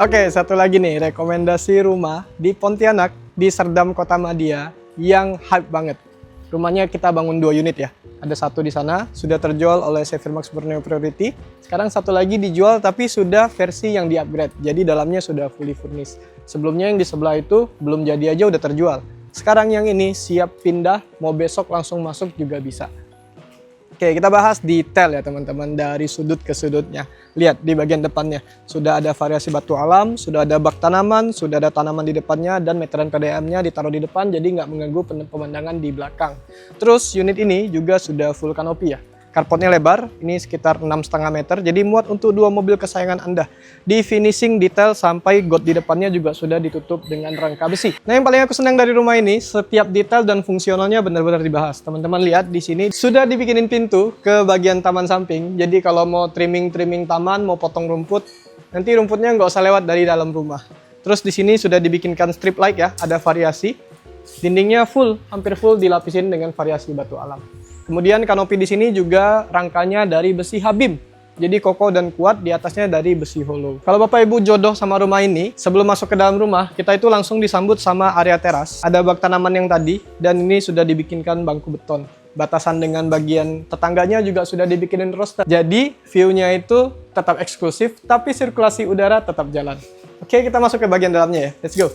Oke, satu lagi nih, rekomendasi rumah di Pontianak, di Serdam Kota Madia, yang hype banget. Rumahnya kita bangun 2 unit ya. Ada satu di sana, sudah terjual oleh Sevirmax Borneo Priority. Sekarang satu lagi dijual, tapi sudah versi yang di-upgrade. Jadi dalamnya sudah fully furnished. Sebelumnya yang di sebelah itu, belum jadi aja udah terjual. Sekarang yang ini siap pindah, mau besok langsung masuk juga bisa. Oke, kita bahas detail ya teman-teman, dari sudut ke sudutnya. Lihat di bagian depannya, sudah ada variasi batu alam, sudah ada bak tanaman, sudah ada tanaman di depannya, dan meteran PDAM-nya ditaruh di depan, jadi nggak mengganggu pemandangan di belakang. Terus unit ini juga sudah full kanopi ya. Carportnya lebar, ini sekitar 6,5 meter, jadi muat untuk 2 mobil kesayangan Anda. Di finishing detail sampai got di depannya juga sudah ditutup dengan rangka besi. Nah, yang paling aku senang dari rumah ini, setiap detail dan fungsionalnya benar-benar dibahas. Teman-teman lihat di sini sudah dibikinin pintu ke bagian taman samping. Jadi kalau mau trimming taman, mau potong rumput, nanti rumputnya nggak usah lewat dari dalam rumah. Terus di sini sudah dibikinkan strip light ya, ada variasi. Dindingnya full, hampir full dilapisin dengan variasi batu alam. Kemudian kanopi di sini juga rangkanya dari besi Habim. Jadi kokoh dan kuat, di atasnya dari besi hollow. Kalau Bapak Ibu jodoh sama rumah ini, sebelum masuk ke dalam rumah, kita itu langsung disambut sama area teras. Ada bak tanaman yang tadi, dan ini sudah dibikinkan bangku beton. Batasan dengan bagian tetangganya juga sudah dibikinin roster. Jadi view-nya itu tetap eksklusif, tapi sirkulasi udara tetap jalan. Oke, kita masuk ke bagian dalamnya ya. Let's go.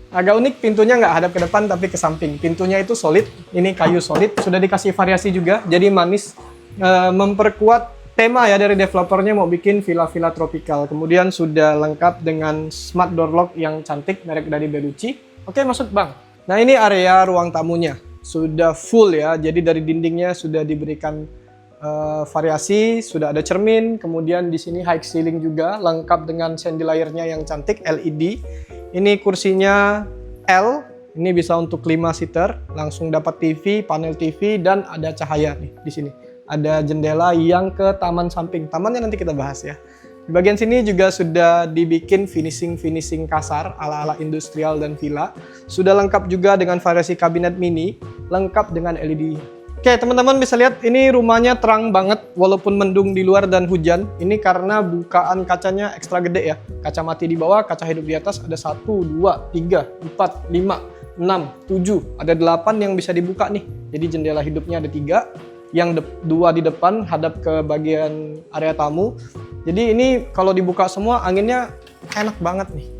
Agak unik, pintunya nggak hadap ke depan tapi ke samping. Pintunya itu solid, ini kayu solid, sudah dikasih variasi juga, jadi manis. Memperkuat tema ya dari developernya mau bikin villa-villa tropikal. Kemudian sudah lengkap dengan smart door lock yang cantik, merek dari Bellucci. Oke, masuk bang. Nah, ini area ruang tamunya. Sudah full ya, jadi dari dindingnya sudah diberikan variasi, sudah ada cermin. Kemudian di sini high ceiling juga, lengkap dengan chandelier-nya yang cantik, LED. Ini kursinya L, ini bisa untuk 5 seater, langsung dapat TV, panel TV, dan ada cahaya nih di sini. Ada jendela yang ke taman samping. Tamannya nanti kita bahas ya. Di bagian sini juga sudah dibikin finishing kasar ala-ala industrial dan villa. Sudah lengkap juga dengan variasi kabinet mini, lengkap dengan LED. Oke, teman-teman bisa lihat ini rumahnya terang banget walaupun mendung di luar dan hujan. Ini karena bukaan kacanya ekstra gede ya. Kaca mati di bawah, kaca hidup di atas ada 1, 2, 3, 4, 5, 6, 7. Ada 8 yang bisa dibuka nih. Jadi jendela hidupnya ada 3. Yang 2 di depan hadap ke bagian area tamu. Jadi ini kalau dibuka semua anginnya enak banget nih.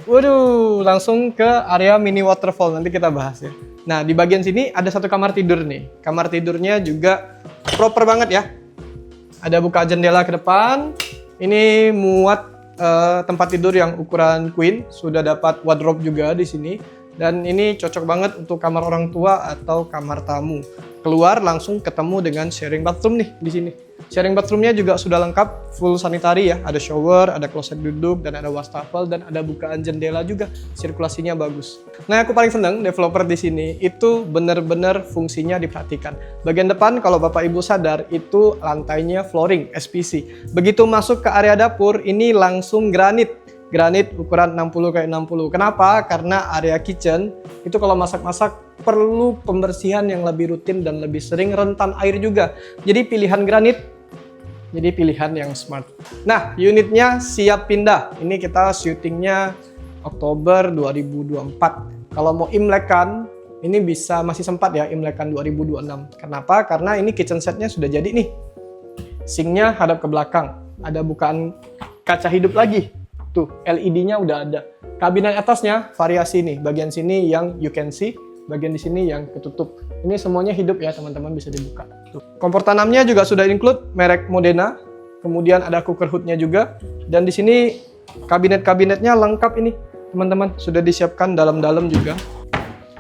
Waduh, langsung ke area mini waterfall, nanti kita bahas ya. Nah, di bagian sini ada satu kamar tidur nih. Kamar tidurnya juga proper banget ya. Ada buka jendela ke depan. Ini muat tempat tidur yang ukuran queen. Sudah dapat wardrobe juga di sini. Dan ini cocok banget untuk kamar orang tua atau kamar tamu. Keluar langsung ketemu dengan sharing bathroom nih di sini. Sharing bathroomnya juga sudah lengkap, full sanitary ya. Ada shower, ada kloset duduk, dan ada wastafel, dan ada bukaan jendela juga. Sirkulasinya bagus. Nah, aku paling seneng developer di sini itu benar-benar fungsinya diperhatikan. Bagian depan kalau Bapak Ibu sadar itu lantainya flooring SPC. Begitu masuk ke area dapur ini langsung granit. Granit ukuran 60x60. Kenapa? Karena area kitchen itu kalau masak-masak perlu pembersihan yang lebih rutin dan lebih sering, rentan air juga. Jadi pilihan granit, jadi pilihan yang smart. Nah, unitnya siap pindah. Ini kita syutingnya Oktober 2024. Kalau mau imlekan, ini bisa masih sempat ya imlekan 2026. Kenapa? Karena ini kitchen setnya sudah jadi nih. Sinknya hadap ke belakang. Ada bukaan kaca hidup lagi. Tuh, LED-nya udah ada. Kabinet atasnya variasi nih. Bagian sini yang you can see, bagian di sini yang ketutup. Ini semuanya hidup ya, teman-teman, bisa dibuka. Tuh. Kompor tanamnya juga sudah include merek Modena. Kemudian ada cooker hood-nya juga. Dan di sini kabinet-kabinetnya lengkap ini, teman-teman. Sudah disiapkan dalam-dalam juga.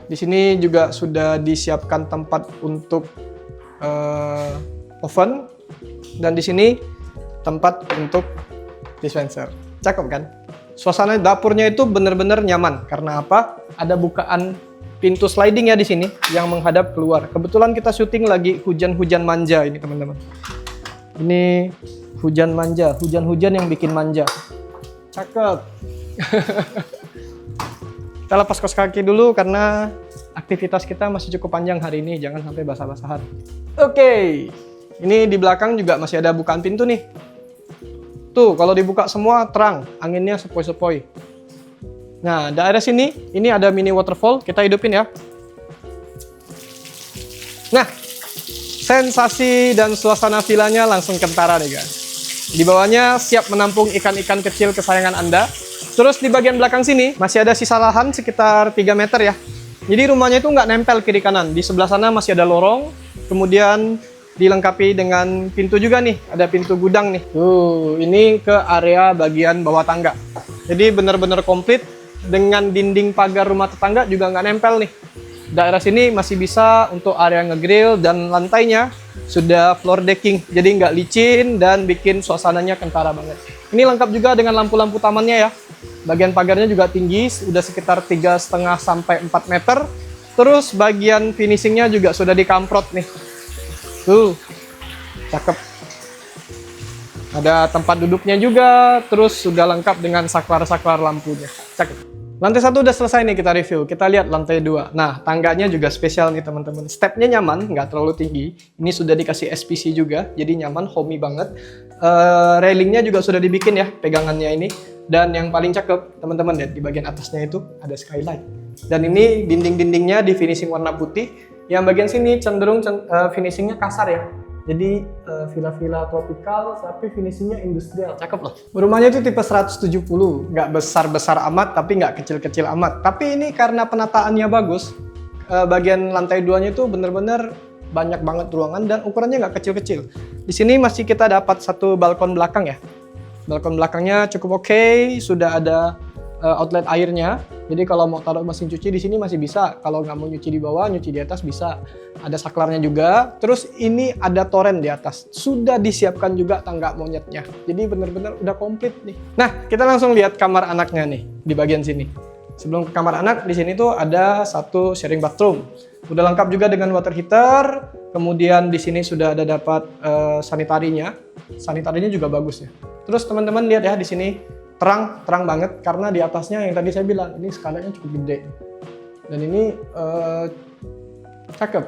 Di sini juga sudah disiapkan tempat untuk oven. Dan di sini tempat untuk dispenser. Cakep kan? Suasana dapurnya itu benar-benar nyaman. Karena apa? Ada bukaan pintu sliding ya di sini yang menghadap keluar. Kebetulan kita syuting lagi hujan-hujan manja ini, teman-teman. Ini hujan manja, hujan-hujan yang bikin manja. Cakep. Kita lepas kaos kaki dulu karena aktivitas kita masih cukup panjang hari ini. Jangan sampai basah-basahan. Oke. Ini di belakang juga masih ada bukaan pintu nih. Tuh, kalau dibuka semua terang, anginnya sepoi-sepoi. Nah, daerah sini, ini ada mini waterfall, kita hidupin ya. Nah, sensasi dan suasana villanya langsung kentara nih guys. Di bawahnya siap menampung ikan-ikan kecil kesayangan Anda. Terus di bagian belakang sini masih ada sisa lahan sekitar 3 meter ya. Jadi rumahnya itu nggak nempel kiri kanan. Di sebelah sana masih ada lorong. Kemudian dilengkapi dengan pintu juga nih. Ada pintu gudang nih. Tuh, ini ke area bagian bawah tangga. Jadi benar-benar komplit. Dengan dinding pagar rumah tetangga juga nggak nempel nih. Daerah sini masih bisa untuk area ngegrill dan lantainya sudah floor decking, jadi nggak licin dan bikin suasananya kentara banget. Ini lengkap juga dengan lampu-lampu tamannya ya. Bagian pagarnya juga tinggi, udah sekitar 3,5 sampai 4 meter. Terus bagian finishingnya juga sudah dikamprot nih. Tuh, cakep. Ada tempat duduknya juga, terus sudah lengkap dengan saklar-saklar lampunya. Cakep. Lantai 1 udah selesai nih kita review. Kita lihat lantai 2. Nah, tangganya juga spesial nih teman-teman. Stepnya nyaman, nggak terlalu tinggi. Ini sudah dikasih SPC juga, jadi nyaman, homey banget. Railingnya juga sudah dibikin ya, pegangannya ini. Dan yang paling cakep, teman-teman lihat di bagian atasnya itu ada skylight. Dan ini dinding-dindingnya di finishing warna putih. Yang bagian sini cenderung finishingnya kasar ya. Jadi villa-villa tropikal tapi finishingnya industrial, cakep loh. Rumahnya itu tipe 170, nggak besar-besar amat tapi nggak kecil-kecil amat. Tapi ini karena penataannya bagus, bagian lantai 2-nya itu bener-bener banyak banget ruangan dan ukurannya nggak kecil-kecil. Di sini masih kita dapat satu balkon belakang ya. Balkon belakangnya cukup oke, sudah ada outlet airnya. Jadi kalau mau taruh mesin cuci di sini masih bisa. Kalau nggak mau nyuci di bawah, nyuci di atas bisa. Ada saklarnya juga. Terus ini ada toren di atas. Sudah disiapkan juga tangga monyetnya. Jadi benar-benar udah komplit nih. Nah, kita langsung lihat kamar anaknya nih di bagian sini. Sebelum ke kamar anak, di sini tuh ada satu sharing bathroom. Udah lengkap juga dengan water heater. Kemudian di sini sudah ada dapat sanitarinya. Sanitarinya juga bagus ya. Terus teman-teman lihat ya di sini. Terang banget karena di atasnya yang tadi saya bilang ini skalanya cukup gede dan ini cakep.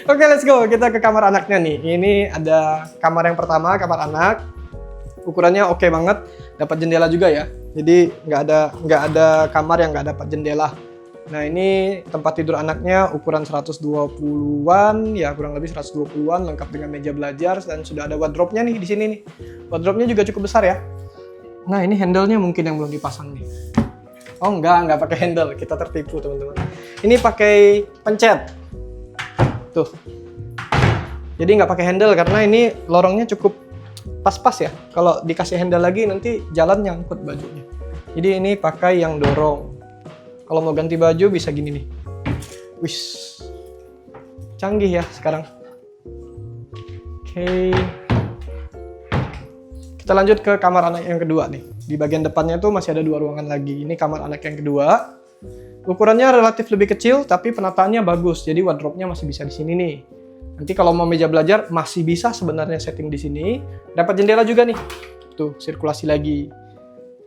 Oke, let's go, kita ke kamar anaknya nih. Ini ada kamar yang pertama, kamar anak. Ukurannya oke banget, dapat jendela juga ya. Jadi nggak ada kamar yang nggak dapat jendela. Nah, ini tempat tidur anaknya ukuran 120-an, ya kurang lebih 120-an, lengkap dengan meja belajar dan sudah ada wardrobe-nya nih di sini nih. Wardrobe-nya juga cukup besar ya. Nah, ini handle-nya mungkin yang belum dipasang nih. Oh nggak pakai handle, kita tertipu teman-teman. Ini pakai pencet. Tuh. Jadi nggak pakai handle karena ini lorongnya cukup pas-pas ya. Kalau dikasih handle lagi nanti jalan nyangkut bajunya. Jadi ini pakai yang dorong. Kalau mau ganti baju bisa gini nih. Wish. Canggih ya sekarang. Oke. Kita lanjut ke kamar anak yang kedua nih. Di bagian depannya tuh masih ada 2 ruangan lagi. Ini kamar anak yang kedua. Ukurannya relatif lebih kecil tapi penataannya bagus. Jadi wardrobe-nya masih bisa di sini nih. Nanti kalau mau meja belajar masih bisa sebenarnya setting di sini. Dapat jendela juga nih. Tuh, sirkulasi lagi.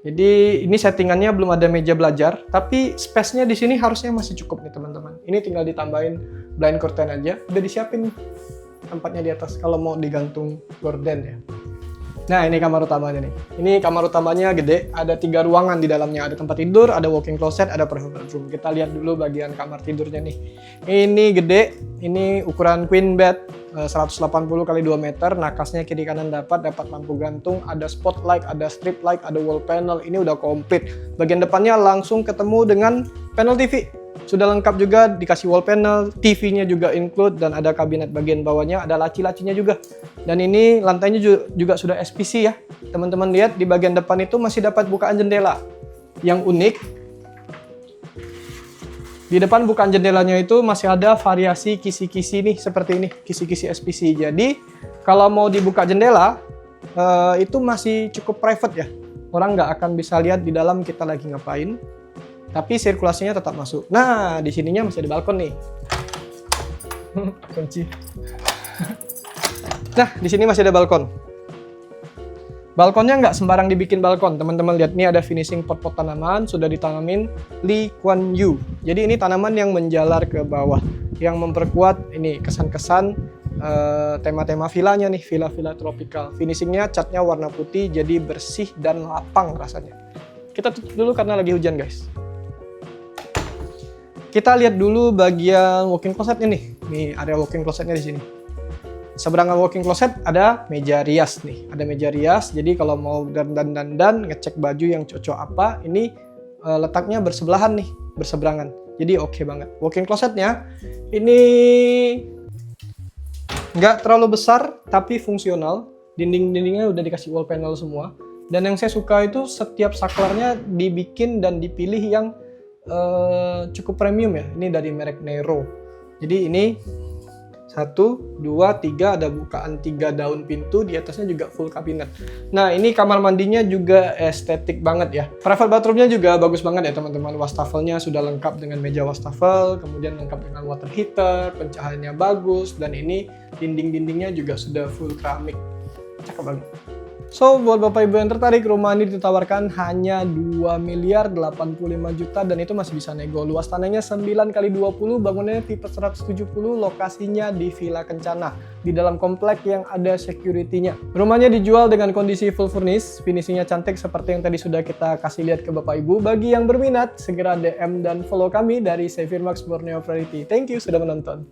Jadi ini settingannya belum ada meja belajar, tapi space-nya di sini harusnya masih cukup nih teman-teman. Ini tinggal ditambahin blind curtain aja, udah disiapin tempatnya di atas kalau mau digantung gorden ya. Nah, ini kamar utamanya nih. Ini kamar utamanya gede, ada 3 ruangan di dalamnya. Ada tempat tidur, ada walk-in closet, ada private room. Kita lihat dulu bagian kamar tidurnya nih. Ini gede, ini ukuran queen bed, 180 kali 2 meter. Nakasnya kiri kanan dapat lampu gantung, ada spotlight, ada strip light, ada wall panel. Ini udah komplit. Bagian depannya langsung ketemu dengan panel TV. Sudah lengkap juga, dikasih wall panel, TV-nya juga include, dan ada kabinet bagian bawahnya, ada laci-lacinya juga. Dan ini lantainya juga sudah SPC ya. Teman-teman lihat di bagian depan itu masih dapat bukaan jendela. Yang unik, di depan bukaan jendelanya itu masih ada variasi kisi-kisi nih, seperti ini, kisi-kisi SPC. Jadi, kalau mau dibuka jendela, itu masih cukup private ya. Orang nggak akan bisa lihat di dalam kita lagi ngapain. Tapi sirkulasinya tetap masuk. Nah, di sininya masih ada balkon nih. Kunci. Nah, di sini masih ada balkon. Balkonnya nggak sembarang dibikin balkon. Teman-teman lihat, ini ada finishing pot-pot tanaman, sudah ditanamin Lee Kuan Yew. Jadi ini tanaman yang menjalar ke bawah, yang memperkuat ini kesan-kesan tema-tema villanya nih, villa-villa tropical. Finishingnya catnya warna putih, jadi bersih dan lapang rasanya. Kita tutup dulu karena lagi hujan guys. Kita lihat dulu bagian walk-in closetnya nih. Nih area walk-in closetnya di sini. Seberangan walk-in closet ada meja rias nih. Ada meja rias, jadi kalau mau dandan, ngecek baju yang cocok apa, ini letaknya bersebelahan nih, berseberangan. Jadi oke banget. Walk-in closetnya ini nggak terlalu besar, tapi fungsional. Dinding-dindingnya udah dikasih wall panel semua. Dan yang saya suka itu setiap saklarnya dibikin dan dipilih yang cukup premium ya. Ini dari merek Nero. Jadi ini 1, 2, 3 ada bukaan 3 daun pintu, di atasnya juga full kabinet. Nah ini kamar mandinya juga estetik banget ya. Private bathroomnya juga bagus banget ya teman-teman. Wastafelnya sudah lengkap dengan meja wastafel, kemudian lengkap dengan water heater, pencahayaannya bagus, dan ini dinding-dindingnya juga sudah full keramik. Cakep banget. So, buat Bapak Ibu yang tertarik, rumah ini ditawarkan hanya 2.085 juta dan itu masih bisa nego. Luas tanahnya 9x20, bangunannya tipe 170, lokasinya di Villa Kencana, di dalam komplek yang ada security-nya. Rumahnya dijual dengan kondisi full furnish, finishingnya cantik seperti yang tadi sudah kita kasih lihat ke Bapak Ibu. Bagi yang berminat, segera DM dan follow kami dari Xavier Max Borneo Priority. Thank you sudah menonton.